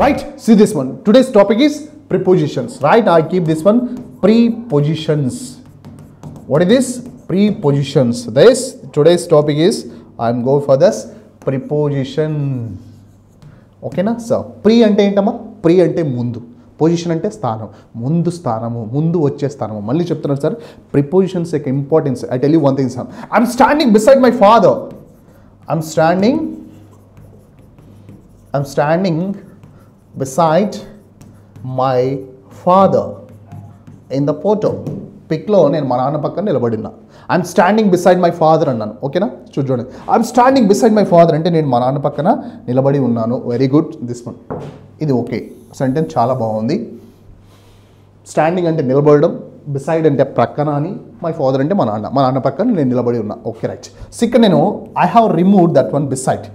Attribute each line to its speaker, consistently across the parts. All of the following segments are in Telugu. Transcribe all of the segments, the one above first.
Speaker 1: Right, see this one. Today's topic is prepositions. Right, I keep this one prepositions. What is this? Prepositions. This today's topic is I'm going for this preposition. ఓకేనా సార్? ప్రీ అంటే ఏంటమ్మా? ప్రీ అంటే ముందు, పొజిషన్ అంటే స్థానం, ముందు స్థానము, ముందు వచ్చే స్థానము. మళ్ళీ చెప్తున్నాను సార్, ప్రిపోజిషన్స్ యొక్క importance. I tell you one thing sir, I'm standing beside my father. I'm standing beside my father in the photo. పిక్లో నేను మా నాన్న పక్కన నిలబడినా. I'm standing beside my father అన్నాను. ఓకేనా? చూడండి, I'm standing beside my father అంటే నేను మా నాన్న పక్కన నిలబడి ఉన్నాను. Very good. దిస్ వన్, ఇది ఓకే సెంటెన్స్ చాలా బాగుంది. స్టాండింగ్ అంటే నిలబడడం, బిసైడ్ అంటే ప్రక్కన అని, మై ఫాదర్ అంటే మా నాన్న పక్కన నేను నిలబడి ఉన్నా. Okay right. సో ఇక్కడ నేను I have removed that one beside.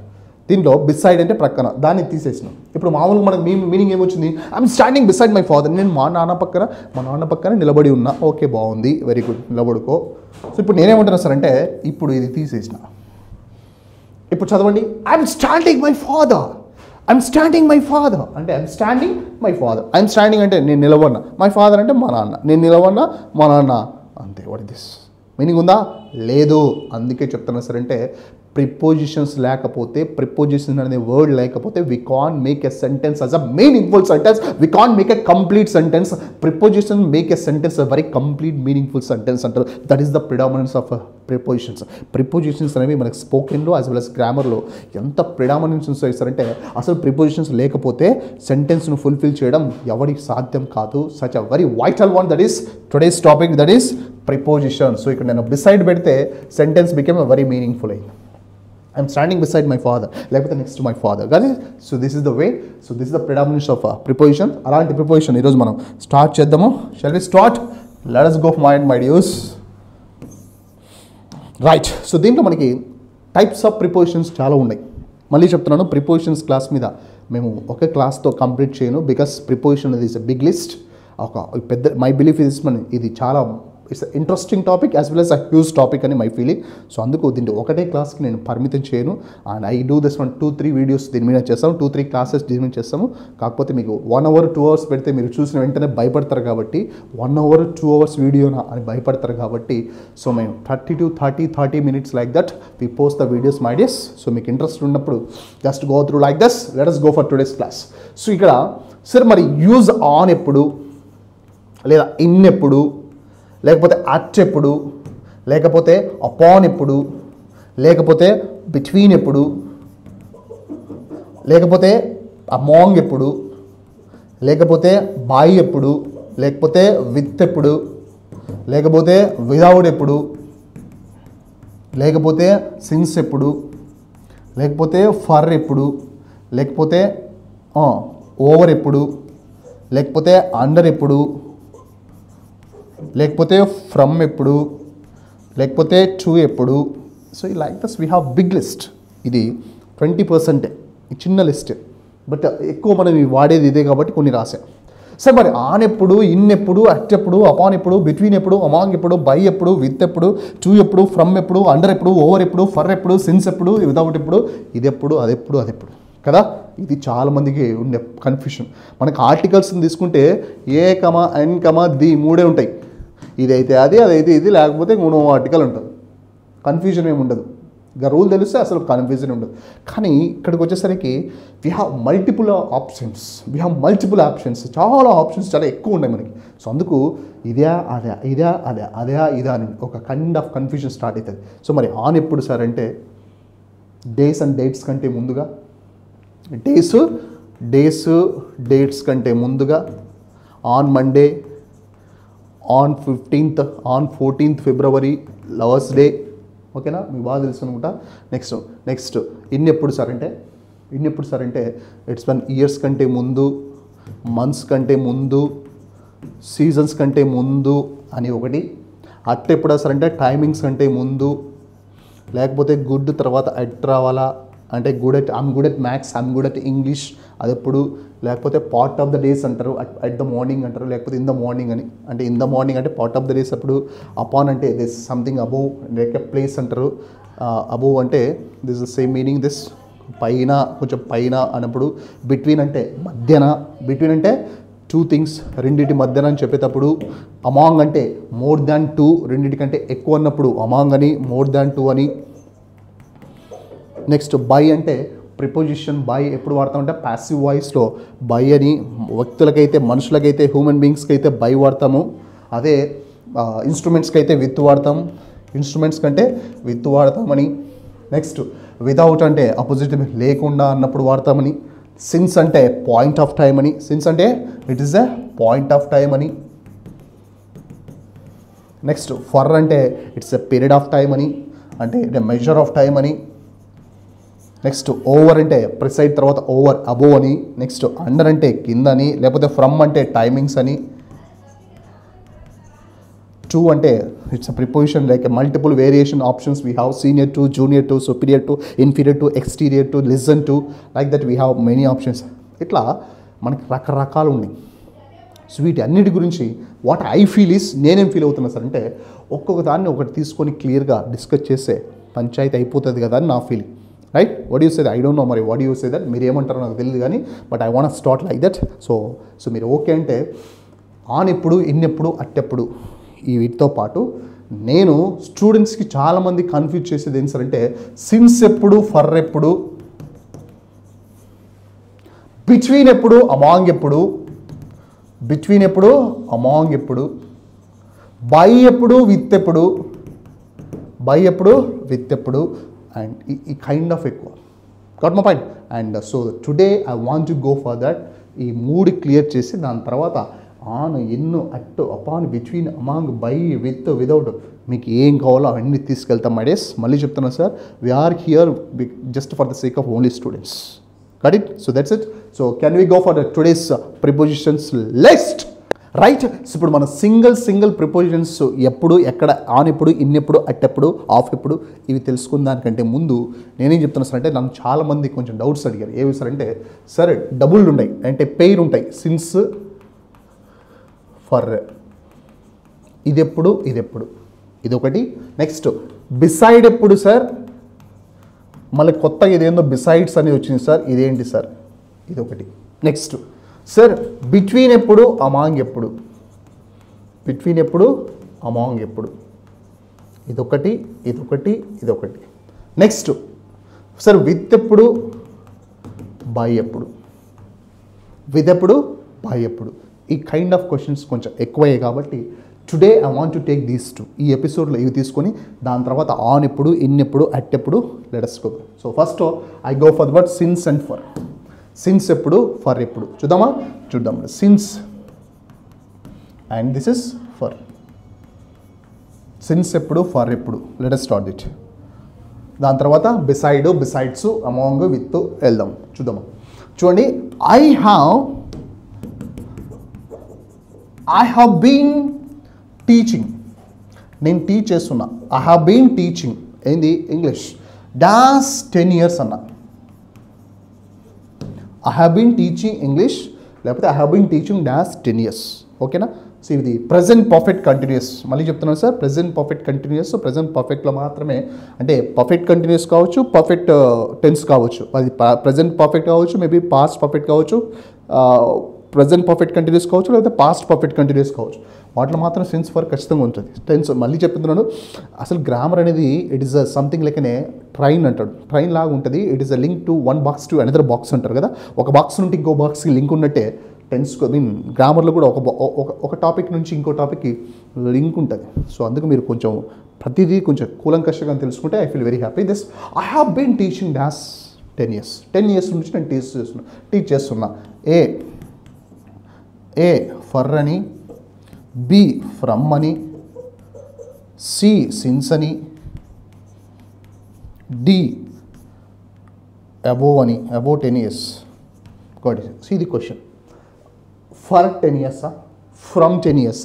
Speaker 1: దీంట్లో బిసైడ్ అంటే ప్రక్కన, దాన్ని తీసేసినాం. ఇప్పుడు మామూలుగా మనకు మీనింగ్ ఏమొచ్చింది? I'm standing beside my father, నేను మా నాన్న పక్కన నిలబడి ఉన్నా. ఓకే బాగుంది, వెరీ గుడ్, నిలబడుకో. సో ఇప్పుడు నేనేమంటున్నా సార్ అంటే, ఇప్పుడు ఇది తీసేసిన. ఇప్పుడు చదవండి, I'm standing my father. I'm standing my father అంటే I'm standing my father. I'm standing అంటే నేను నిలబడినా, మై ఫాదర్ అంటే మా నాన్న, నేను నిలబడినా మా నాన్న, అంతే. What is this? మీనింగ్ ఉందా? లేదు. అందుకే చెప్తున్నా సార్ అంటే, ప్రిపోజిషన్స్ లేకపోతే, ప్రిపోజిషన్ అనే వర్డ్ లేకపోతే we can't make a sentence as a meaningful sentence. We can't make a complete sentence. Preposition make a sentence a very complete meaningful sentence అంటారు. That is the predominance of prepositions. Prepositions అనేవి మనకి స్పోకెన్లో యాజ్ వెల్ as గ్రామర్లో ఎంత ప్రిడామినెన్స్ ఇస్తారంటే, అసలు ప్రిపోజిషన్స్ లేకపోతే సెంటెన్స్ను ఫుల్ఫిల్ చేయడం ఎవరికి సాధ్యం కాదు. Such a very vital one. That is today's topic, that is preposition. So ఇక్కడ నేను బిసైడ్ పెడితే sentence became a very meaningful అయింది. I'm standing beside my father, లేకపోతే నెక్స్ట్ టు మై ఫాదర్. కానీ so this is the way. So this is the predominance of preposition. అలాంటి ప్రిపోజిషన్ ఈరోజు మనం స్టార్ట్ చేద్దాము. Shall we start? Let us go for my dears. Right. So దీంట్లో మనకి టైప్స్ ఆఫ్ ప్రిపోజిషన్స్ చాలా ఉన్నాయి. మళ్ళీ చెప్తున్నాను, ప్రిపోజిషన్స్ క్లాస్ మీద మేము ఒక క్లాస్తో కంప్లీట్ చేయను. బికాస్ ప్రిపోజిషన్ అనేది ఇస్ ఎ బిగ్ లిస్ట్. ఒక పెద్ద, మై బిలీఫ్ ఇస్ ఇది చాలా it's interesting topic as well as a huge topic అని మై ఫీలింగ్. సో అందుకు దీంట్లో ఒకటే క్లాస్కి నేను పరిమితం చేయను. And I do this 1-2-3 videos దీని మీద చేస్తాము, 2-3 క్లాసెస్ దీని మీద చేస్తాము. కాకపోతే మీకు 1 hour 2 hours పెడితే మీరు చూసిన వెంటనే భయపడతారు కాబట్టి, 1 hour 2 hours వీడియోనా అని భయపడతారు కాబట్టి, సో మేము 30 minutes like that we post the videos my dears. So మీకు ఇంట్రెస్ట్ ఉన్నప్పుడు just go through like this. Let us go for today's class. So ఇక్కడ సార్ మరి యూజ్ ఆన్ ఎప్పుడు, లేదా ఇన్ ఎప్పుడు, లేకపోతే అట్ ఎప్పుడు, లేకపోతే అపాన్ ఎప్పుడు, లేకపోతే బిట్వీన్ ఎప్పుడు, లేకపోతే అమాంగ్ ఎప్పుడు, లేకపోతే బై ఎప్పుడు, లేకపోతే విత్ ఎప్పుడు, లేకపోతే విదౌట్ ఎప్పుడు, లేకపోతే సిన్స్ ఎప్పుడు, లేకపోతే ఫర్ ఎప్పుడు, లేకపోతే ఓవర్ ఎప్పుడు, లేకపోతే అండర్ ఎప్పుడు, లేకపోతే ఫ్రమ్ ఎప్పుడు, లేకపోతే టు ఎప్పుడు. సో ఈ like this we have big list. ఇది 20% చిన్న లిస్ట్, బట్ ఎక్కువ మనం వాడేది ఇదే కాబట్టి కొన్ని రాసాం. సరే మరి ఆన్ ఎప్పుడు, ఇన్ ఎప్పుడు, అట్ ఎప్పుడు, అపాన్ ఎప్పుడు, బిట్వీన్ ఎప్పుడు, అమాంగ్ ఎప్పుడు, బై ఎప్పుడు, విత్ ఎప్పుడు, టు ఎప్పుడు, ఫ్రమ్ ఎప్పుడు, అండర్ ఎప్పుడు, ఓవర్ ఎప్పుడు, ఫర్ ఎప్పుడు, సిన్స్ ఎప్పుడు, విదౌట్ ఎప్పుడు, ఇది ఎప్పుడు, అదెప్పుడు, అదెప్పుడు కదా. ఇది చాలామందికి ఉండే కన్ఫ్యూషన్. మనకి ఆర్టికల్స్ని తీసుకుంటే ఏ కమా, ఎన్ కమా, ది 3 ఉంటాయి. ఇదైతే అది, అదైతే ఇది, లేకపోతే ఇంకో ఆర్టికల్ ఉంటుంది. కన్ఫ్యూజన్ ఏమి ఉండదు. ఇక రూల్ తెలిస్తే అసలు కన్ఫ్యూజన్ ఉండదు. కానీ ఇక్కడికి వచ్చేసరికి వీ హ్యావ్ మల్టిపుల్ ఆప్షన్స్. చాలా ఆప్షన్స్ చాలా ఎక్కువ ఉన్నాయి మనకి. సో అందుకు ఇదే అదే, ఇదే అదే, అదే ఇదే అని ఒక కైండ్ ఆఫ్ కన్ఫ్యూజన్ స్టార్ట్ అవుతుంది. సో మరి ఆన్ ఎప్పుడు సార్ అంటే, డేస్ అండ్ డేట్స్ కంటే ముందుగా, డేట్స్ కంటే ముందుగా, on Monday, on 15th, on 14th February, lovers day. ఓకేనా? మీకు బాగా తెలుసు అనుకుంటా. నెక్స్ట్ ఇన్ ఎప్పుడు సార్ అంటే, ఇట్స్ వన్ ఇయర్స్ కంటే ముందు, మంత్స్ కంటే ముందు, సీజన్స్ కంటే ముందు అని ఒకటి. అట్ ఎప్పుడు సార్ అంటే టైమింగ్స్ కంటే ముందు, లేకపోతే గుడ్ తర్వాత అట్ రావాలా అంటే I'm good at maths, I'm good at English, అది ఎప్పుడు. లేకపోతే పార్ట్ ఆఫ్ ద డేస్ అంటారు, అట్ ద మార్నింగ్ అంటారు, లేకపోతే ఇన్ ద మార్నింగ్ అని. అంటే ఇన్ ద మార్నింగ్ అంటే పార్ట్ ఆఫ్ ద డేస్ అప్పుడు. అపాన్ అంటే this something above, like a place అంటారు. అబోవ్ అంటే this the same meaning. This పైన, కొంచెం పైన అన్నప్పుడు. బిట్వీన్ అంటే మధ్యన, బిట్వీన్ అంటే 2 థింగ్స్, రెండింటి మధ్యన అని చెప్పేటప్పుడు. అమాంగ్ అంటే మోర్ దాన్ 2, రెండింటికంటే ఎక్కువ అన్నప్పుడు అమాంగ్ అని, మోర్ దాన్ 2 అని. నెక్స్ట్ బై అంటే ప్రిపోజిషన్ బై ఎప్పుడు వాడతామంటే ప్యాసివ్ వాయిస్లో బై అని. వ్యక్తులకైతే, మనుషులకైతే, హ్యూమన్ బీయింగ్స్కి అయితే బై వాడతాము. అదే ఇన్స్ట్రుమెంట్స్కి అయితే విత్ వాడతాం, ఇన్స్ట్రుమెంట్స్ కంటే విత్ వాడతామని. నెక్స్ట్ వితౌట్ అంటే అపోజిట్ లేకుండా అన్నప్పుడు వాడతామని. సిన్స్ అంటే పాయింట్ ఆఫ్ టైం అని, సిన్స్ అంటే it is a point of time అని. నెక్స్ట్ ఫర్ అంటే it's a period of time అని, అంటే it a measure of time అని. నెక్స్ట్ ఓవర్ అంటే ప్రిసైడ్ తర్వాత ఓవర్, అబోవ్ అని. నెక్స్ట్ అండర్ అంటే కింద అని, లేకపోతే ఫ్రమ్ అంటే టైమింగ్స్ అని. టు అంటే it's a preposition like multiple variation options we have. Senior to, junior to, superior to, inferior to, exterior to, listen to, like that we have many options. ఇట్లా మనకి రకరకాలు ఉన్నాయి. సో వీటి అన్నిటి గురించి వాట్ ఐ ఫీల్ ఈస్, నేనేం ఫీల్ అవుతున్నా సార్ అంటే ఒక్కొక్క దాన్ని ఒకటి తీసుకొని క్లియర్గా డిస్కస్ చేస్తే పంచాయతీ అయిపోతుంది కదా అని నా feeling. Right? What you say that? I don't know మరి వాట్ యూ సే దట్, మీరు ఏమంటారో నాకు తెలియదు కానీ but I want start like that. So మీరు ఓకే అంటే ఆన్ ఎప్పుడు, ఇన్నెప్పుడు, అట్టెప్పుడు, ఈ వీటితో పాటు నేను స్టూడెంట్స్కి చాలామంది కన్ఫ్యూజ్ చేసేది ఏం సార్ అంటే సిన్స్ ఎప్పుడు, ఫర్ ఎప్పుడు, బిట్వీన్ ఎప్పుడు, అమాంగ్ ఎప్పుడు, బిట్వీన్ ఎప్పుడు, అమాంగ్ ఎప్పుడు, బై ఎప్పుడు, విత్ ఎప్పుడు, బై ఎప్పుడు, విత్ ఎప్పుడు, అండ్ ఈ కైండ్ ఆఫ్ ఎక్కువ. Got my point? And so today I want to go for that. ఈ 3 క్లియర్ చేసి దాని తర్వాత on, in, at, upon, between, among, by, with, without, మీకు ఏం కావాలో అవన్నీ తీసుకెళ్తాం మై డేస్. మళ్ళీ చెప్తున్నాను sir, we are here just for the sake of only students. Got it? So that's it. So can we go for the today's prepositions list? Right. So ఇప్పుడు మన సింగిల్ ప్రిపోజిషన్స్ ఎప్పుడు, ఎక్కడ, ఆన్ ఎప్పుడు, ఇన్ ఎప్పుడు, అట్ ఎప్పుడు, ఆఫ్ ఎప్పుడు, ఇవి తెలుసుకున్న దానికంటే ముందు నేనేం చెప్తున్నా సార్ అంటే నన్ను చాలామంది కొంచెం డౌట్స్ అడిగారు. ఏవి సార్ అంటే సరే డబుల్ ఉంటాయి అంటే పెయిర్ ఉంటాయి, సిన్స్, ఫర్, ఇదెప్పుడు, ఇదెప్పుడు, ఇదొకటి. నెక్స్ట్ బిసైడ్ ఎప్పుడు సార్, మళ్ళీ కొత్తగా ఇదేందో బిసైడ్స్ అనేది వచ్చింది సార్, ఇదేంటి సార్, ఇదొకటి. నెక్స్ట్ సార్ బిట్వీన్ ఎప్పుడు, అమాంగ్ ఎప్పుడు, బిట్వీన్ ఎప్పుడు, అమాంగ్ ఎప్పుడు, ఇదొకటి, ఇదొకటి, ఇదొకటి. నెక్స్ట్ సార్ విత్ ఎప్పుడు, బై ఎప్పుడు, విత్ ఎప్పుడు, బై ఎప్పుడు. ఈ కైండ్ ఆఫ్ క్వశ్చన్స్ కొంచెం ఎక్కువయ్యాయి కాబట్టి today I want to take these 2. ఈ ఎపిసోడ్లో ఇవి తీసుకొని దాని తర్వాత ఆన్ ఎప్పుడు, ఇన్ ఎప్పుడు, అట్ ఎప్పుడు, let us go. So first I go for the word since and for. Since ఎప్పుడు, ఫర్ ఎప్పుడు చూద్దామా? చూద్దాం. Since and this is for. Since ఎప్పుడు, ఫర్ ఎప్పుడు, లెట్ us స్టార్ట్ ఇట్. దాని తర్వాత బిసైడ్, బిసైడ్స్, అమాంగ్, విత్ వెళ్దాం. చూద్దామా? చూడండి. I have been teaching. నేను టీచ్ చేస్తున్నా. ఐ హ్యావ్ బీన్ టీచింగ్ ఏంది ఇంగ్లీష్ డాష్ 10 years అన్నా. I have been teaching English లేకపోతే I have been teaching dash 10 years. ఓకేనా? సో ఇది ప్రజెంట్ పర్ఫెక్ట్ కంటిన్యూస్. మళ్ళీ చెప్తున్నాను sir, present perfect continuous. Present పర్ఫెక్ట్లో మాత్రమే అంటే పర్ఫెక్ట్ కంటిన్యూస్ కావచ్చు, పర్ఫెక్ట్ టెన్స్ కావచ్చు, అది ప్రజెంట్ పర్ఫెక్ట్ కావచ్చు, మేబీ పాస్ట్ పర్ఫెక్ట్ కావచ్చు, ప్రజెంట్ పర్ఫెక్ట్ కంటిన్యూస్ కావచ్చు, లేకపోతే పాస్ట్ పర్ఫెక్ట్ కంటిన్యూస్ కావచ్చు. వాటిలో మాత్రం సిన్స్ ఫర్ ఖచ్చితంగా ఉంటుంది. టెన్స్ మళ్ళీ చెప్తున్నాను, అసలు గ్రామర్ అనేది it is something like any train అంటాడు. ట్రైన్ లాగా ఉంటుంది. It is a link to one box to another box అంటారు కదా. ఒక బాక్స్ నుండి ఇంకో బాక్స్కి లింక్ ఉన్నట్టే టెన్స్ గ్రామర్లో కూడా ఒక టాపిక్ నుంచి ఇంకో టాపిక్కి లింక్ ఉంటుంది. సో అందుకు మీరు కొంచెం ప్రతిదీ కొంచెం కూలంకషంగా తెలుసుకుంటే I feel very happy. This I have been teaching dash 10 years. 10 years నుంచి నేను టీచ్ చేస్తున్నా. ఏ ఫర్ అని, బి ఫ్రమ్ అని, సి సిన్స్ అని, డి అబోవ్ అని, above 10 years. Got it. See the question. For 10 years, from 10 years,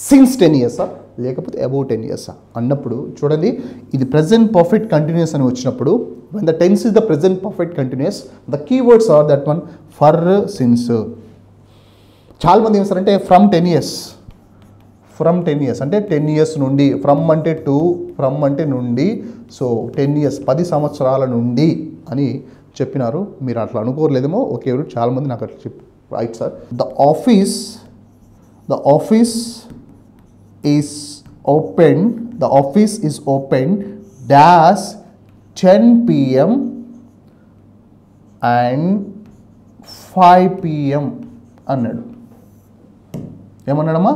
Speaker 1: since 10 years, లేకపోతే అబోవ్ 10 years అన్నప్పుడు చూడండి, ఇది ప్రజెంట్ పర్ఫెక్ట్ కంటిన్యూస్ అని వచ్చినప్పుడు when the tense is the present perfect continuous, the keywords are that one for, since. చాలామంది ఏం చేస్తారంటే ఫ్రమ్ 10 years, ఫ్రమ్ 10 years అంటే 10 years నుండి, ఫ్రమ్ అంటే టు, ఫ్రమ్ అంటే నుండి, సో 10 years 10 సంవత్సరాల నుండి అని చెప్పినారు, మీరు అట్లా అనుకోలేదేమో. ఓకే, చాలామంది నాకు అట్లా చెప్పి right sir. The office is open dash 10 PM and 5 PM అన్నాడు. ఏమన్నాడమ్మా?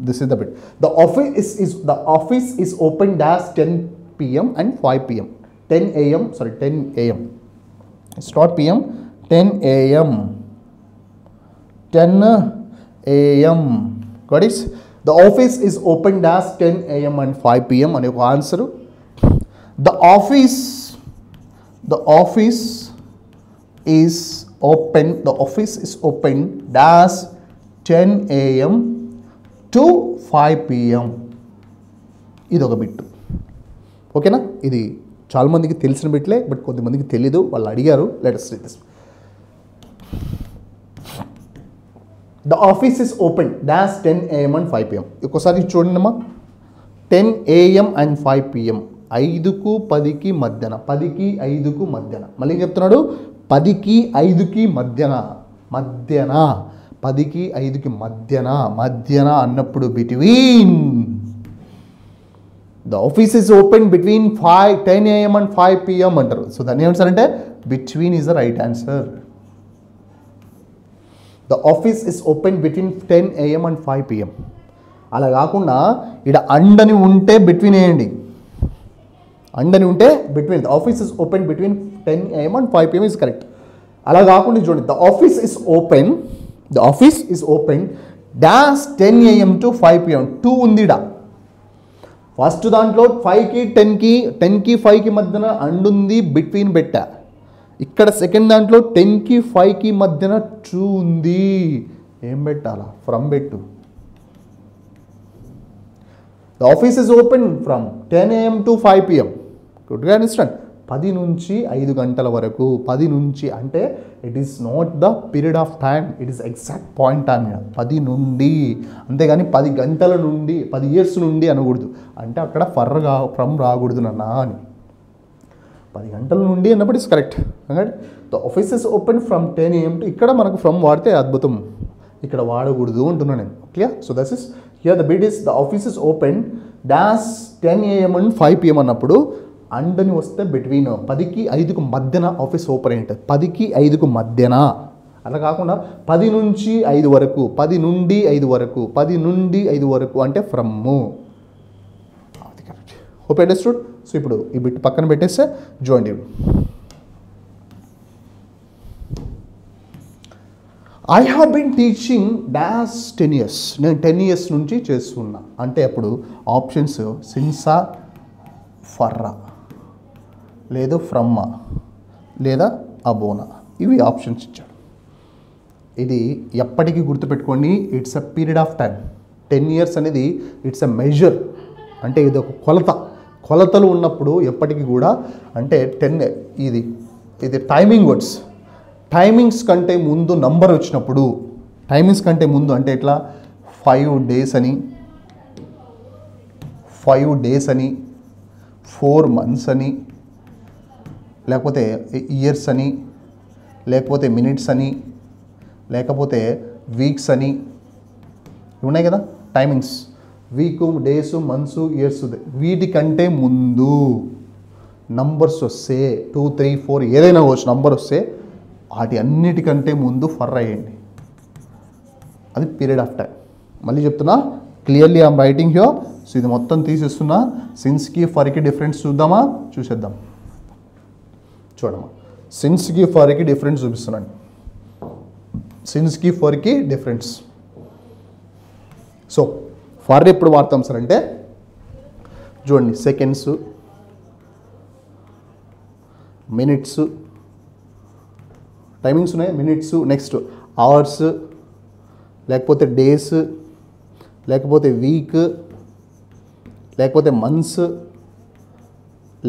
Speaker 1: This is the bit. The office is open dash 10 PM and 5 PM. 10 AM. It's not PM. 10 AM. 10 AM. Got it? The office is open dash 10 AM and 5 PM అనే ఒక answer. The office is open dash 10 AM to 5 PM. ఇది ఒక బిట్. ఓకేనా? ఇది చాలామందికి తెలిసిన బిట్లే, బట్ కొంతమందికి తెలీదు, వాళ్ళు అడిగారు. Let us read this. The office is open dash 10 AM and 5 PM. ఒక్కసారి చూడండి అమ్మా. 10 AM and 5 PM. 5కు 10కి మధ్యన. 10కి 5కు మధ్యన. మళ్ళీ చెప్తున్నాడు, 10కి 5కి మధ్యన. 10కి 5కి మధ్యన అన్నప్పుడు between. The office is open between 10 AM and 5 PM అంటారు. సో దాన్ని ఏమంటారంటే between is the right answer. The office is open between 10 AM and 5 PM. అలా కాకుండా ఇక్కడ అండని ఉంటే బిట్వీన్ వేయండి. అండని ఉంటే between. The office is open between 10 AM and 5 PM is correct. అలా కాకుండా చూడండి, the office is open dash 10 AM to 5 PM. 2 ఉంది ఇడా. ఫస్ట్ దాంట్లో 5కి 10కి 5కి మధ్యన అండుంది, బిట్వీన్ పెట్టా. ఇక్కడ సెకండ్ దాంట్లో 10కి 5కి మధ్యన 2 ఉంది, ఏం పెట్టాలా? ఫ్రమ్ పెట్టు. The office is open from 10 AM to 5 PM. గుడ్గా అండర్స్టాండ్. 10 నుంచి 5 గంటల వరకు. 10 నుంచి అంటే it is not the period of time, it is exact point time. 10 నుండి, అంతేగాని 10 గంటల నుండి 10 years నుండి అనకూడదు. అంటే అక్కడ ఫ్రమ్ రాకూడదు నాన్న అని. 10 గంటల నుండి అన్నప్పుడు is correct. The office is open from 10 AM to, ఇక్కడ మనకు ఫ్రమ్ వాడితే అద్భుతం, ఇక్కడ వాడకూడదు అంటున్నాను నేను. Clear? So this is here the bit is the office is open dash 10 AM and 5 PM అన్నప్పుడు అండని వస్తే బిట్వీన్. 10కి 5కు మధ్యన ఆఫీస్ ఓపెన్ అయింటుంది. 10కి 5కు మధ్యన. అలా కాకుండా 10 నుంచి 5 వరకు, 10 నుండి 5 వరకు, 10 నుండి 5 వరకు అంటే ఫ్రమ్. అది కరెక్ట్. Hope understood. సో ఇప్పుడు ఈ బిట్ పక్కన పెట్టేస్తే చూడండి, I have been teaching dash 10 years. నేను 10 years నుంచి చేస్తున్నా అంటే అప్పుడు ఆప్షన్స్ సిన్సా, ఫర్రా, లేదు ఫ్రమ్మా, లేదా అబోనా, ఇవి ఆప్షన్స్ ఇచ్చాడు. ఇది ఎప్పటికీ గుర్తుపెట్టుకోండి, it's a period of time. 10 years అనేది ఇట్స్ అ మెజర్, అంటే ఇది ఒక కొలతలు ఉన్నప్పుడు ఎప్పటికీ కూడా అంటే 10 ఇది టైమింగ్ వర్డ్స్. టైమింగ్స్ కంటే ముందు నంబర్ వచ్చినప్పుడు, టైమింగ్స్ కంటే ముందు అంటే ఎట్లా 5 days అని, 4 months అని, లేకపోతే ఇయర్స్ అని, లేకపోతే మినిట్స్ అని, లేకపోతే వీక్స్ అని ఉన్నాయి కదా timings. Week, days, months, years. వీటికంటే ముందు నంబర్స్ వస్తే 2, 3, 4 ఏదైనా వచ్చు నంబర్ వస్తే వాటి అన్నిటికంటే ముందు ఫర్ అయ్యండి. అది పీరియడ్ ఆఫ్ టైం. మళ్ళీ చెప్తున్నా, clearly I'm writing here. So ఇది మొత్తం తీసేస్తున్నా. సిన్స్కి ఫర్కి డిఫరెన్స్ చూద్దామా? చూసేద్దాం. చూడమ్మా, సిన్స్కి ఫర్కి డిఫరెన్స్ చూపిస్తున్నాను. సిన్స్కి ఫర్కి డిఫరెన్స్. సో ఫర్ ఎప్పుడు వాడతాం సార్ అంటే చూడండి, సెకండ్స్, మినిట్స్, టైమింగ్స్ ఉన్నాయి, మినిట్స్, నెక్స్ట్ అవర్స్, లేకపోతే డేస్, లేకపోతే వీక్, లేకపోతే మంత్స్,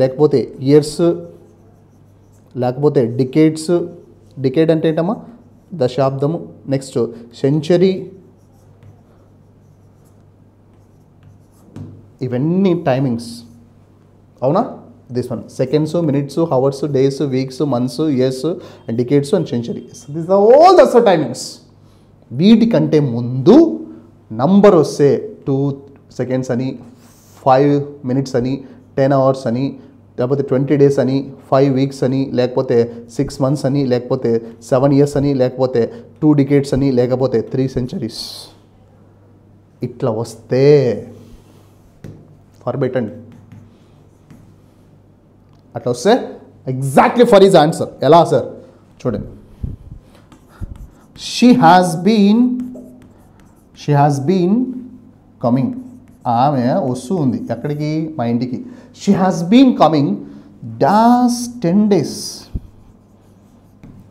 Speaker 1: లేకపోతే ఇయర్స్, లేకపోతే డికేడ్స్. డికేడ్ అంటే ఏంటమ్మా? దశాబ్దము. Next century. ఇవన్నీ టైమింగ్స్, అవునా? This one seconds, minutes, hours, days, weeks, months, years and decades and centuries. This are all the timings. వీటికంటే ముందు నంబర్ వస్తే 2 seconds అని, 5 minutes అని, 10 hours అని, లేకపోతే 20 days అని, 5 weeks అని, లేకపోతే 6 months అని, లేకపోతే 7 years అని, లేకపోతే 2 decades అని, లేకపోతే 3 centuries. ఇట్లా వస్తే ఫర్ పెట్టండి. అట్లా వస్తే ఎగ్జాక్ట్లీ ఫర్ ఈజ్ ఆన్సర్. ఎలా సార్ చూడండి. She has been coming. ఆమె వస్తూ ఉంది ఎక్కడికి? మా ఇంటికి. She has been coming dash 10 days.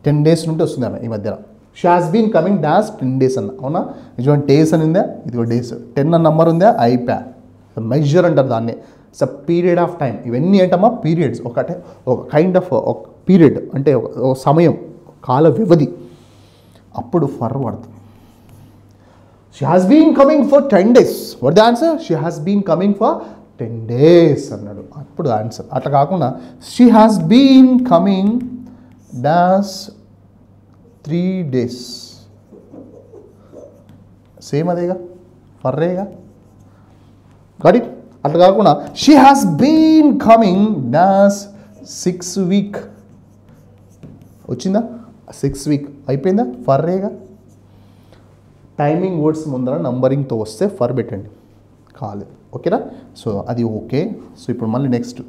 Speaker 1: 10 days నుండి వస్తుంది ఆమె ఈ మధ్యలో. She has been coming dash 10 days అన్న. అవునా? ఇటువంటి డేస్ అని ఉందా? ఇదిగో డేస్. 10 అన్న నంబర్ ఉందా? అయిపోయా. మెజర్ అంటారు దాన్ని. It's a period of time. ఇవన్నీ ఏంటమ్మా? పీరియడ్స్. ఒక కైండ్ ఆఫ్ ఒక పీరియడ్ అంటే ఒక సమయం, కాల వ్యవధి. అప్పుడు ఫర్ పడుతుంది. She has been coming for 10 days. What the answer? She has been coming for 10 days అన్నాడు. అప్పుడు ఆన్సర్. అట్లా కాకుండా she has been coming dash 3 days. Same అదేగా, ఫర్రేగా. Got it? అట్లా కాకుండా she has been coming dash 6 week. వచ్చిందా? 6 week అయిపోయిందా? ఫర్రేగా. టైమింగ్ వర్డ్స్ ముందర నంబరింగ్తో వస్తే ఫర్ పెట్టండి. కాలేదు. ఓకేనా? సో అది ఓకే. సో ఇప్పుడు మళ్ళీ నెక్స్ట్.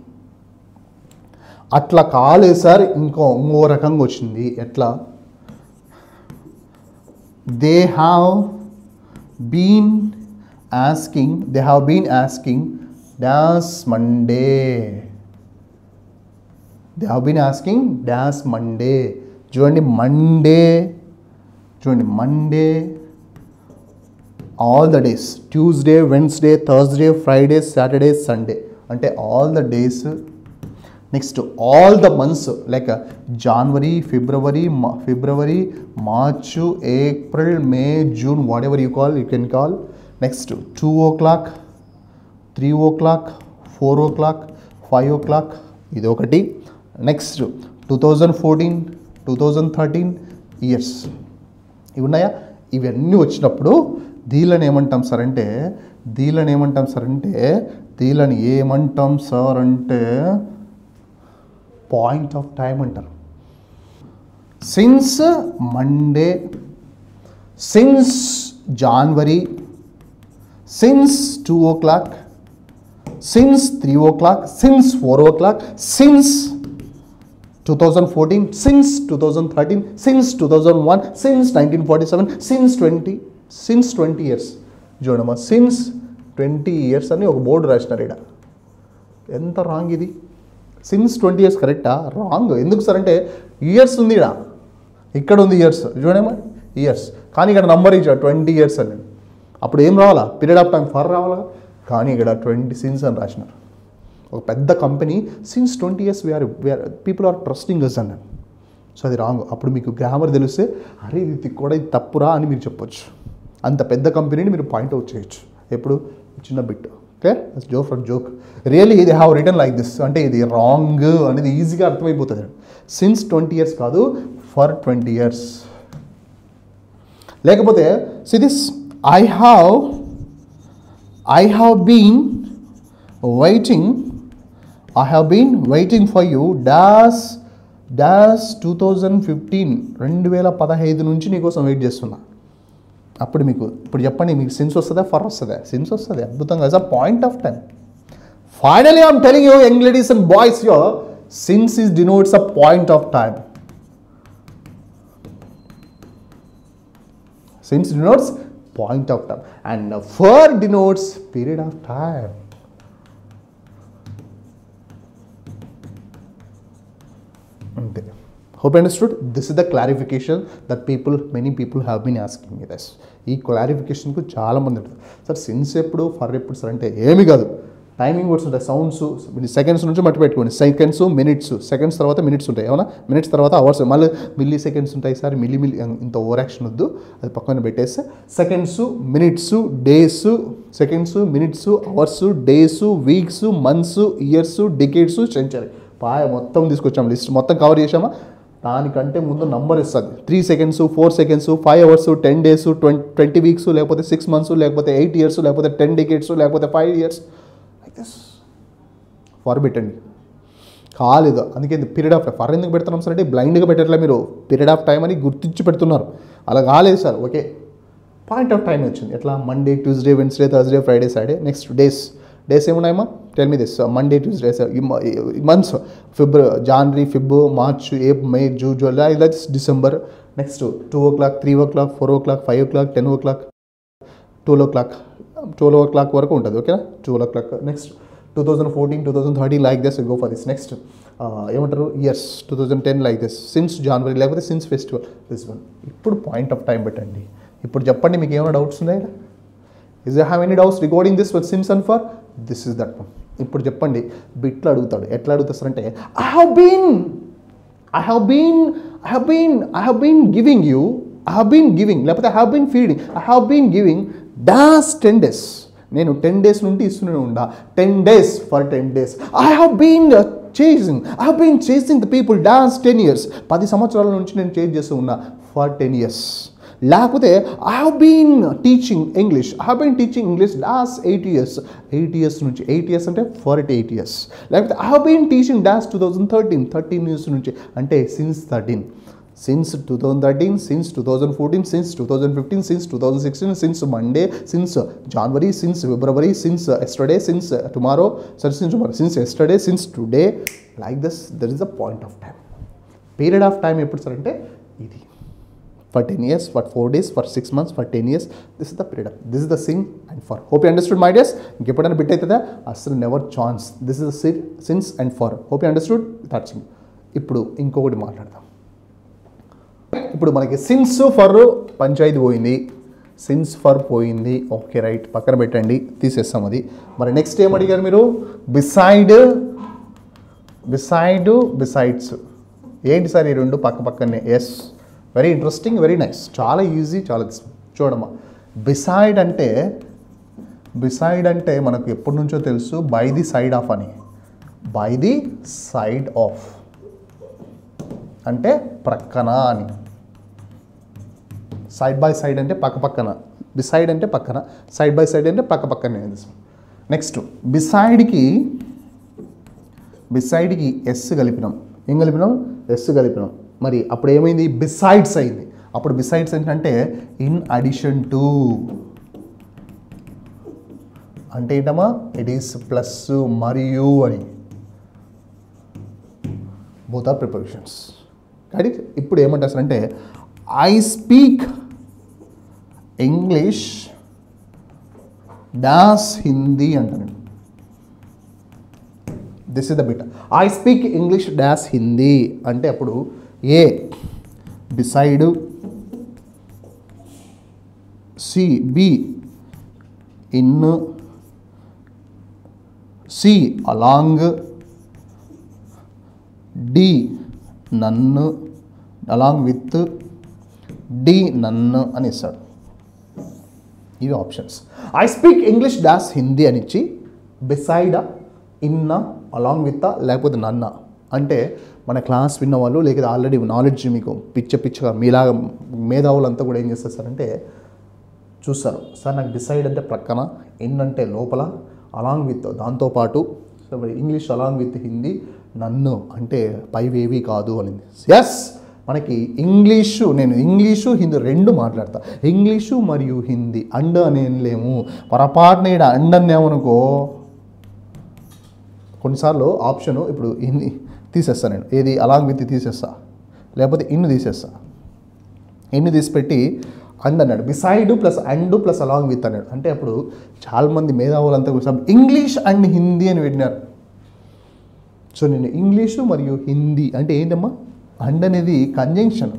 Speaker 1: అట్లా కాలేదు సార్, ఇంకో రకంగా వచ్చింది. ఎట్లా? They have been asking dash Monday. They have been asking dash Monday. చూడండి Monday all the days. Tuesday, Wednesday, Thursday, Friday, Saturday, Sunday. అంటే all the days. Next, all the months like January, February, March, April, May, June, whatever you can call. Next, 2 o'clock, 3 o'clock, 4 o'clock, 5 o'clock. ఇది ఒకటి. Next 2014, 2013 years. ఇవి ఉన్నాయా? ఇవన్నీ వచ్చినప్పుడు దీలని ఏమంటాం సార్ అంటే పాయింట్ ఆఫ్ టైం అంటారు. Since Monday, since January, since 2 o'clock, since 3 o'clock, since 4 o'clock, since 2014, since 2013, since 2001, since 1947, since 20 years. చూడమ్మా, సిన్స్ 20 years అని ఒక బోర్డు రాసినారు ఇక్కడ. ఎంత రాంగ్ ఇది? సిన్స్ 20 years కరెక్టా? రాంగ్. ఎందుకు సార్ అంటే ఇయర్స్ ఉంది ఇక్కడ ఉంది ఇయర్స్. చూడమ్మా ఇయర్స్, కానీ ఇక్కడ నంబర్ ఇచ్చాడు 20 years అని. అప్పుడు ఏం రావాలా? పీరియడ్ ఆఫ్ టైం ఫర్ రావాలా? కానీ ఇక్కడ 20 సిన్స్ అని రాసినారు. ఒక పెద్ద company since 20 years we are people are trusting us అన్నాను. సో అది రాంగ్. అప్పుడు మీకు గ్రామర్ తెలిస్తే అరే ఇది కూడా ఇది తప్పురా అని మీరు చెప్పొచ్చు. అంత పెద్ద కంపెనీని మీరు పాయింట్అవుట్ చేయొచ్చు. ఎప్పుడు? చిన్న bit. Okay, joke for joke. Really they have return like this. అంటే ఇది రాంగ్ అనేది ఈజీగా అర్థమైపోతుంది. సిన్స్ 20 years కాదు, ఫర్ 20 years. లేకపోతే see this, I have been waiting for you dash 2015. 2015 నుంచి నీకోసం వెయిట్ చేస్తున్నా. అప్పుడు మీకు ఇప్పుడు చెప్పండి, మీకు సిన్స్ వస్తుందా ఫర్ వస్తుందా? సిన్స్ వస్తుంది. అద్భుతంగా. As a point of time. Finally I'm telling you young ladies and boys, your sins is denotes a point of time. Since denotes point of time and for denotes period of time. Okay. Hope you understood. This is the clarification that many people have been asking me this. ఈ క్లారిఫికేషన్కు చాలా మంది ఉంటుంది సార్ సిన్స్ ఎప్పుడు ఫర్ ఎప్పుడు సార్ అంటే ఏమి కాదు, టైమింగ్ వర్డ్స్ ఉంటాయి, సౌండ్స్ సెకండ్స్ నుంచి మట్టి పెట్టుకోండి. సెకండ్స్ మినిట్స్, సెకండ్స్ తర్వాత మినిట్స్ ఉంటాయి అవునా, మినిట్స్ తర్వాత అవర్స్, మళ్ళీ మిల్లీ సెకండ్స్ ఉంటాయి. సార్ మిల్లీ ఇంత ఓవర్ యాక్షన్ వద్దు, అది పక్కన పెట్టేస్తే seconds minutes days, seconds minutes hours days weeks months years decades century, మొత్తం తీసుకొచ్చాము, లిస్ట్ మొత్తం కవర్ చేసామా. దానికంటే ముందు నంబర్ ఇస్తుంది, 3 seconds 4 seconds 5 hours 10 days 20 weeks, లేకపోతే 6 months, లేకపోతే 8 years, లేకపోతే 10 decades, లేకపోతే 5 years, లైక్ దిస్. ఫర్ పెట్టండి కాలేదు, అందుకే పీరియడ్ ఆఫ్ టైం ఫర్ ఎందుకు పెడుతున్నాం సార్ అంటే బ్లైండ్గా పెట్టట్లే, మీరు పీరియడ్ ఆఫ్ టైం అని గుర్తించి పెడుతున్నారు, అలా కాలేదు sir. Okay, point of time వచ్చింది ఎట్లా, Monday Tuesday Wednesday Thursday Friday Saturday. Next days ఏమున్నాయమ్మా, tell me this. Monday Tuesday months January Feb March May June July December. Next 2 o'clock 3 o'clock 4 o'clock 5 o'clock 10 o'clock 12 o'clock వరకు ఉంటుంది. ఓకేనా, 12 o'clock. Next 2014 2013 like this, go for this. Next ఏమంటారు years 2010 like this, since January లేకపోతే సిన్స్ ఫెస్టివల్ దిస్ వన్. ఇప్పుడు పాయింట్ ఆఫ్ టైం పెట్టండి. ఇప్పుడు చెప్పండి మీకు ఏమైనా డౌట్స్ ఉన్నాయా? Is you have any doubts regarding this with since and for this is that one. ఇప్పుడు చెప్పండి, బిట్లు అడుగుతాడు, ఎట్లా అడుగుతారు అంటే I have been giving you, I have been giving, లేకపోతే I have been feeding, I have been giving dash 10 days, నేను 10 days నుండి ఇస్తూనే ఉండా, 10 days for 10 days. I have been chasing the people dance 10 years, 10 సంవత్సరాల నుంచి నేను చేంజ్ చేస్తూ ఉన్నా ఫర్ 10 years. లేకపోతే I have been teaching English last 8 years, 8 years నుంచి, 8 years అంటే ఫర్ 8 years. లేకపోతే I have been teaching dance 13 years నుంచి, అంటే since 2013, since 2014, since 2015, since 2016, since Monday, since January, since February, since yesterday, since tomorrow, since yesterday, since today, like this. That is the point of time. Period of time ఎప్పుడు సార్ అంటే ఇది, for 10 years, for 4 days, for 6 months, for 10 years. This is the period of, this is the sin and for. Hope you understood my dears. ఇంకెప్పుడైనా బిట్ అవుతుందా అసలు never chance. This is the sins and for. Hope you understood that's. ఇప్పుడు ఇంకొకటి మాట్లాడదాం. ఇప్పుడు మనకి సిన్స్ ఫర్ పంచాయతీ పోయింది, సిన్స్ ఫర్ పోయింది. ఓకే రైట్, పక్కన పెట్టండి, తీసేస్తాం అది. మరి నెక్స్ట్ ఏం అడిగారు మీరు, బిసైడ్స్. ఏంటి సార్ ఈ రెండు పక్క పక్కనే? Yes, very interesting, very nice, చాలా ఈజీ, చాలా చూడమ్మా. బిసైడ్ అంటే మనకు ఎప్పటి నుంచో తెలుసు, బై ది సైడ్ ఆఫ్ అని. బై ది సైడ్ ఆఫ్ అంటే ప్రక్కన అని. సైడ్ బై సైడ్ అంటే పక్క పక్కన, బిసైడ్ అంటే పక్కన, సైడ్ బై సైడ్ అంటే పక్క పక్కనే. నెక్స్ట్ బిసైడ్కి ఎస్ కలిపినాం. ఏం కలిపినాం? ఎస్ కలిపినాం. మరి అప్పుడు ఏమైంది? బిసైడ్స్ అయింది. అప్పుడు బిసైడ్స్ ఏంటంటే ఇన్ అడిషన్ టు అంటే ఏంటమ్మా, ఇట్ ఈస్ ప్లస్ మరియు అని. Both are prepositions. కాబట్టి ఇప్పుడు ఏమంటారు అంటే I speak English dash Hindi అంటాను. This is the bit. I speak English dash Hindi అంటే అప్పుడు A beside, C B in, C along, D నన్ను అలాంగ్ విత్, డి నన్ను అని ఇస్తాడు. ఇవి options. I speak English dash Hindi అని ఇచ్చి బిసైడ్, ఇన్న, అలాంగ్ విత్, లేకపోతే నన్న అంటే మన క్లాస్ విన్న వాళ్ళు, లేకపోతే ఆల్రెడీ నాలెడ్జ్ మీకు పిచ్చగా మీలాగా మేధావులంతా కూడా ఏం చేస్తారు సార్ అంటే చూస్తారు, సార్ నాకు డిసైడ్ అంటే ప్రక్కన, ఇన్ అంటే లోపల, అలాంగ్ విత్ దాంతోపాటు, ఇంగ్లీష్ అలాంగ్ విత్ హిందీ, నన్ను అంటే పైవేవి కాదు అనింది. ఎస్, మనకి నేను ఇంగ్లీషు హిందీ రెండు మాట్లాడతా. ఇంగ్లీషు మరియు హిందీ అండ్ అని లేము. పొరపాటున ఇక్కడ అండ్ అన్నామనుకో, కొన్నిసార్లు ఆప్షను ఇప్పుడు హిందీ తీసేస్తాను నేను, ఏది అలాంగ్ విత్ తీసేస్తా, లేకపోతే ఇన్ను తీసేస్తా. ఇన్ను తీసిపెట్టి అండ్ అన్నాడు, beside plus and plus along with అన్నాడు. అంటే అప్పుడు చాలామంది మేధావులంతా కూడా ఇంగ్లీష్ అండ్ హిందీ అని పెట్టినారు. సో నేను ఇంగ్లీషు మరియు హిందీ అంటే ఏంటమ్మా, అండ్ అనేది కంజంక్షన్.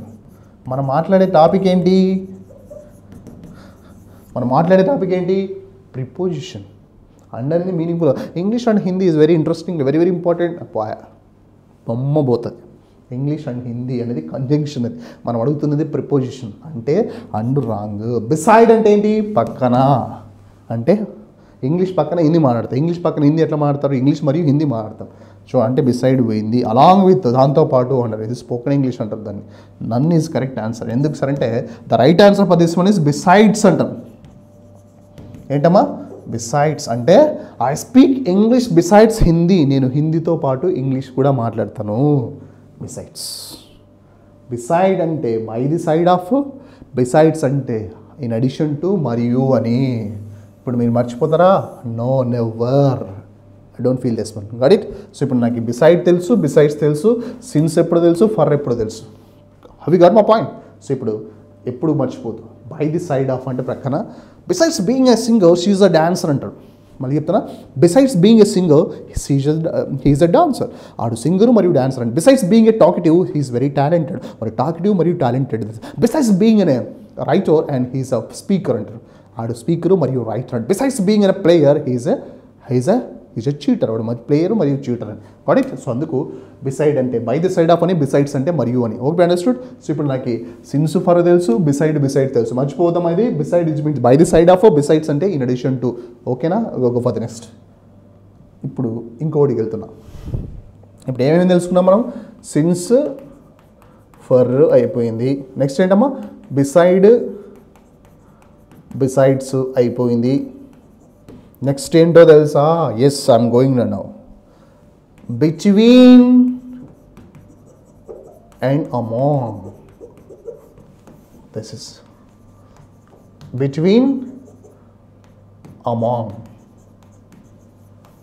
Speaker 1: మనం మాట్లాడే టాపిక్ ఏంటి? ప్రిపోజిషన్. అండ్ అనేది meaningful. English and Hindi is very interesting, very very important. బొమ్మ పోతుంది. ఇంగ్లీష్ అండ్ హిందీ అనేది కంజంక్షన్. అది మనం అడుగుతున్నది ప్రిపోజిషన్ అంటే అండ్ రాంగ్. బిసైడ్ అంటే ఏంటి? పక్కన. అంటే ఇంగ్లీష్ పక్కన హిందీ మాట్లాడతారు, ఇంగ్లీష్ పక్కన హిందీ ఎట్లా మాట్లాడతారు? ఇంగ్లీష్ మరియు హిందీ మాట్లాడతాం. సో అంటే బిసైడ్ పోయింది, అలాంగ్ విత్ దాంతోపాటు అన్నారు. ఇది స్పోకెన్ ఇంగ్లీష్ అంటారు దాన్ని. None is correct answer. ఎందుకు సార్ అంటే the right answer for this one is besides అంటాం. ఏంటమ్మా? బిసైడ్స్ అంటే I speak English besides Hindi. నేను హిందీతో పాటు ఇంగ్లీష్ కూడా మాట్లాడతాను. బిసైడ్స్. బిసైడ్ అంటే by the side of, besides అంటే ఇన్ అడిషన్ టు, మరియు అని. ఇప్పుడు మీరు మర్చిపోతారా? No, never. I don't feel this one. Got it? So ఇప్పుడు నాకు బిసైడ్ తెలుసు, బిసైడ్స్ తెలుసు, సిన్స్ ఎప్పుడు తెలుసు, ఫర్ ఎప్పుడు తెలుసు. అవి గాట్ మై పాయింట్. సో ఇప్పుడు ఎప్పుడు మర్చిపోదు. బై ది సైడ్ ఆఫ్ అంటే ప్రక్కన. Besides being a singer she is a dancer అంటాడు. మళ్ళీ చెప్తున్నా, besides being a singer he is a dancer. ఆడు సింగరు మరియు డాన్సర్ అండి. Besides being a talkative he is very talented. మరి టాకిటివ్ మరియు talented. Besides being a writer and he is a speaker అంటారు. ఆడు స్పీకరు మరియు రైటర్ అండి. Besides being a player he is a cheater. వాడు మరి ప్లేయర్ మరియు చీటర్ అని. కాబట్టి సో అందుకు బిసైడ్ అంటే బై ది సైడ్ ఆఫ్ అని, బిసైడ్స్ అంటే మరియు అని. Okay, understood? సో ఇప్పుడు నాకు సిన్స్ ఫర్ తెలుసు, బిసైడ్ తెలుసు. మర్చిపోదాం. అది beside is means by the side of, besides అంటే ఇన్ అడిషన్ టు. ఓకేనా? For the next. ఇప్పుడు ఇంకోటికి వెళ్తున్నా. ఇప్పుడు ఏమేమి తెలుసుకున్నాం మనం? సిన్స్, ఫర్ అయిపోయింది. నెక్స్ట్ ఏంటమ్మా? బిసైడ్స్ అయిపోయింది. నెక్స్ట్ ఏంటో తెలుసా? Yes, I'm going now. Between and among. This is between, among.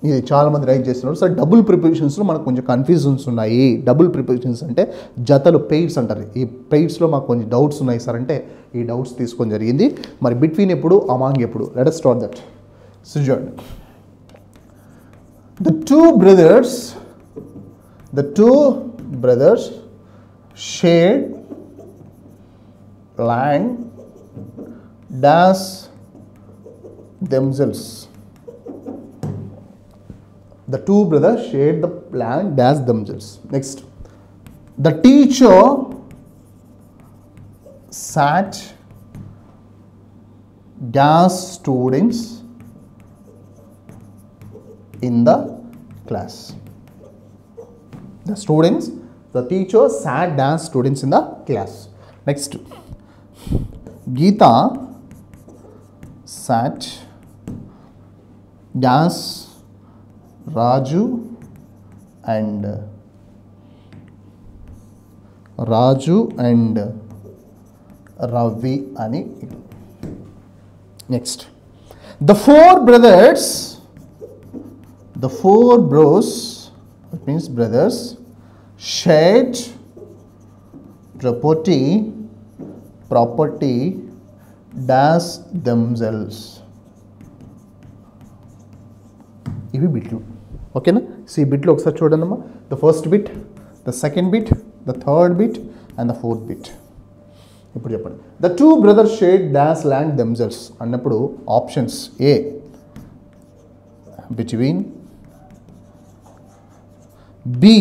Speaker 1: ఇది చాలామంది రైట్ చేస్తున్నారు. సో డబుల్ ప్రిపోజిషన్స్లో మనకు కొంచెం కన్ఫ్యూజన్స్ ఉన్నాయి. డబుల్ ప్రిపోజిషన్స్ అంటే జతలు, పెయిర్స్ అంటారు. ఈ పెయిర్స్లో మాకు కొంచెం డౌట్స్ ఉన్నాయి సార్ అంటే ఈ డౌట్స్ తీసుకొని జరిగింది. మరి బిట్వీన్ ఎప్పుడు, అమాంగ్ ఎప్పుడు? Let us start that. So చూడండి, the two brothers shared land dash themselves. The two brothers shared the land dash themselves. Next, the teacher sat dash students in the class. The teacher sat dash students in the class. Next, Geeta sat dash Raju and Ravi ani. Next, the four bros, it means brothers, shared property dash themselves. ఇవి బిట్లు. ఓకేనా? సో ఈ బిట్లు ఒకసారి చూడండి. The first bit, the second bit, the third bit and the fourth bit. ఇప్పుడు చెప్పండి. The two brothers shared dash land themselves అన్నప్పుడు options: A between, B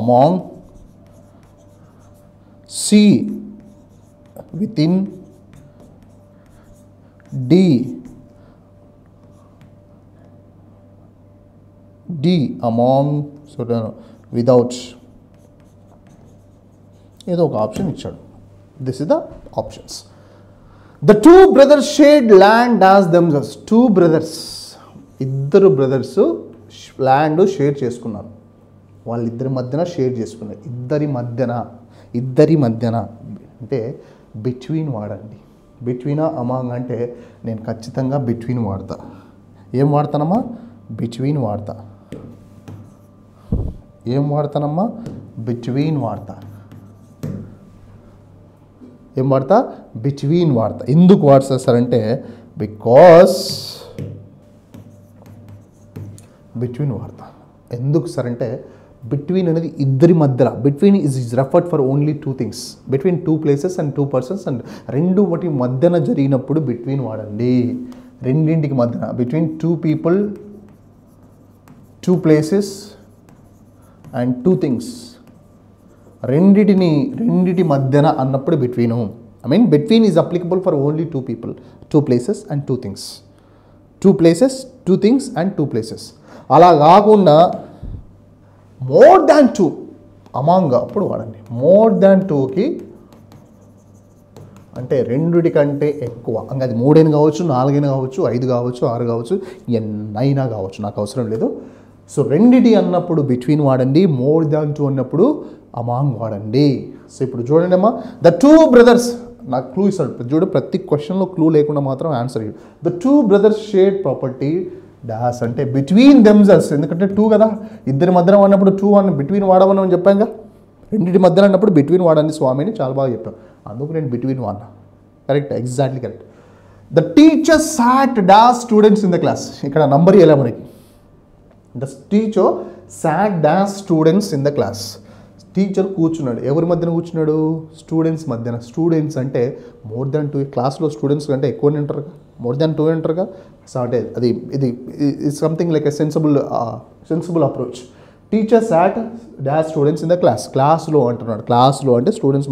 Speaker 1: among, C within, D among, so without. ఏదో ఒక ఆప్షన్ ఇచ్చాడు. This is the options. The two brothers shared land as themselves. Two brothers, ఇద్దరు బ్రదర్స్ ల్యాండ్ షేర్ చేసుకున్నారు. వాళ్ళిద్దరి మధ్యన షేర్ చేసుకున్నారు. ఇద్దరి మధ్యన అంటే బిట్వీన్ వాడండి. బిట్వీనా అమాంగ్ అంటే నేను ఖచ్చితంగా బిట్వీన్ వాడతా. ఏం వాడతానమ్మా? బిట్వీన్ వాడతా. ఏం వాడతానమ్మా? బిట్వీన్ వాడతా. ఏం వాడతా? బిట్వీన్ వాడతా. ఎందుకు వాడతా సార్ అంటే బికాస్ బిట్వీన్ వాడతా. ఎందుకు సార్ అంటే బిట్వీన్ అనేది ఇద్దరి మధ్యలో. Between is referred for only two things, between two places and two persons. And రెండు వాటి మధ్యన జరిగినప్పుడు బిట్వీన్ వాడండి. రెండింటికి మధ్యన, between two people, two places and two things. రెండిటి మధ్యన అన్నప్పుడు బిట్వీను. I mean between is applicable for only two people, two places and two things. Two places, two things and two places. అలా కాకుండా మోర్ దాన్ టూ, అమాంగ్ అప్పుడు వాడండి. మోర్ దాన్ టూకి అంటే రెండిటి కంటే ఎక్కువ, ఇంకా అది 3 అయినా కావచ్చు, 4 అయినా కావచ్చు, 5 కావచ్చు, 6 కావచ్చు, ఎన్నైనా కావచ్చు, నాకు అవసరం లేదు. సో రెండిటి అన్నప్పుడు బిట్వీన్ వాడండి, మోర్ దాన్ టూ అన్నప్పుడు అమాంగ్ వాడండి. సో ఇప్పుడు చూడండి అమ్మా, ద టూ బ్రదర్స్, నాకు క్లూ ఇస్తాడు చూడు, ప్రతి క్వశ్చన్లో క్లూ లేకుండా మాత్రం ఆన్సర్ ఇవ్వడు. The two brothers shared property dash అంటే బిట్వీన్ దెమ్సెల్వ్స్, ఎందుకంటే టూ కదా, ఇద్దరి మధ్యన అన్నప్పుడు టూ అని బిట్వీన్ వాడమని చెప్పాంగా. రెండింటి మధ్యన అన్నప్పుడు బిట్వీన్ వాడండి స్వామిని, చాలా బాగా చెప్పాం, అందుకు నేను బిట్వీన్ వాడినా. Correct, exactly correct. The teacher sat dash students in the class, ఇక్కడ నంబర్ ఇలా మనకి. The teacher sat dash students in the class, teacher కూర్చున్నాడు, ఎవరి మధ్యన కూర్చున్నాడు? స్టూడెంట్స్ మధ్యన. స్టూడెంట్స్ అంటే మోర్ దాన్ టూ, క్లాస్లో స్టూడెంట్స్ కంటే ఎక్కువనే ఉంటారుగా, మోర్ దాన్ టూ ఉంటారుగా. సో అంటే ఇది something like a sensible approach. Teacher sat dash students in the class, క్లాస్లో అంటున్నాడు. క్లాస్లో అంటే స్టూడెంట్స్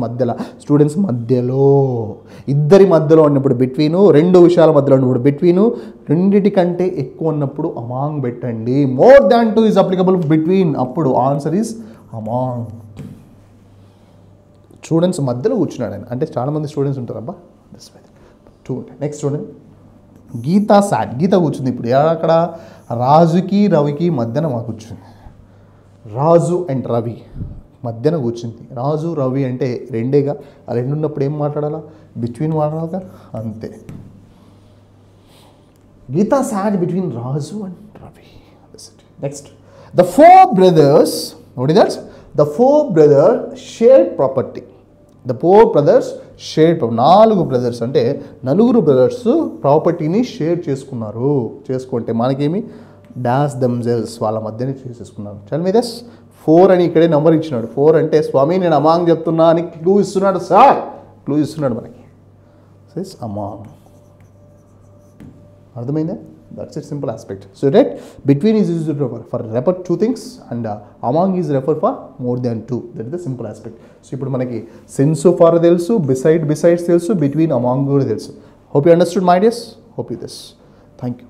Speaker 1: మధ్యలో, ఇద్దరి మధ్యలో ఉన్నప్పుడు బిట్వీను, రెండు విషయాల మధ్యలో ఉన్నప్పుడు బిట్వీను, రెండిటి కంటే ఎక్కువ ఉన్నప్పుడు అమాంగ్ పెట్టండి. More than two is applicable between, అప్పుడు ఆన్సర్ ఈజ్ అమాంగ్. స్టూడెంట్స్ మధ్యలో కూర్చున్నాడు ఆయన, అంటే చాలామంది స్టూడెంట్స్ ఉంటారబ్బా. టూ ఉంటాయి. నెక్స్ట్ చూడండి, గీత సాట్, గీత కూర్చుంది ఇప్పుడు అక్కడ రాజుకి రవికి మధ్యన మా కూర్చుంది. రాజు అండ్ రవి మధ్యన కూర్చుంది. రాజు రవి అంటే రెండేగా, ఆ రెండు ఉన్నప్పుడు ఏం మాట్లాడాలా? బిట్వీన్ మాట్లాడాలిగా, అంతే. Geeta sat between Raju and Ravi. Next, the four brothers, what is that? The four brothers shared property. The four brothers shared property. 4 brothers అంటే 4 బ్రదర్స్ ప్రాపర్టీని షేర్ చేసుకుంటే మనకేమి డాష్ దెమ్సెల్వ్స్, వాళ్ళ మధ్యనే చేసుకున్నారు. Tell me this. 4 అని ఇక్కడే నెంబర్ ఇచ్చినాడు. 4 అంటే స్వామి నేను అమాంగ్ చెప్తున్నా అని క్లూ ఇస్తున్నాడు సార్, క్లూ ఇస్తున్నాడు మనకి. Says among. అర్థమైందా? That's a simple aspect. So that between is used for refer two things and among is refer for more than two. That is the simple aspect. So ఇప్పుడు మనకి sense of for తెలుసు, besides తెలుసు, between among కూడా తెలుసు. Hope you understood my dears. Hope you this. Thank you.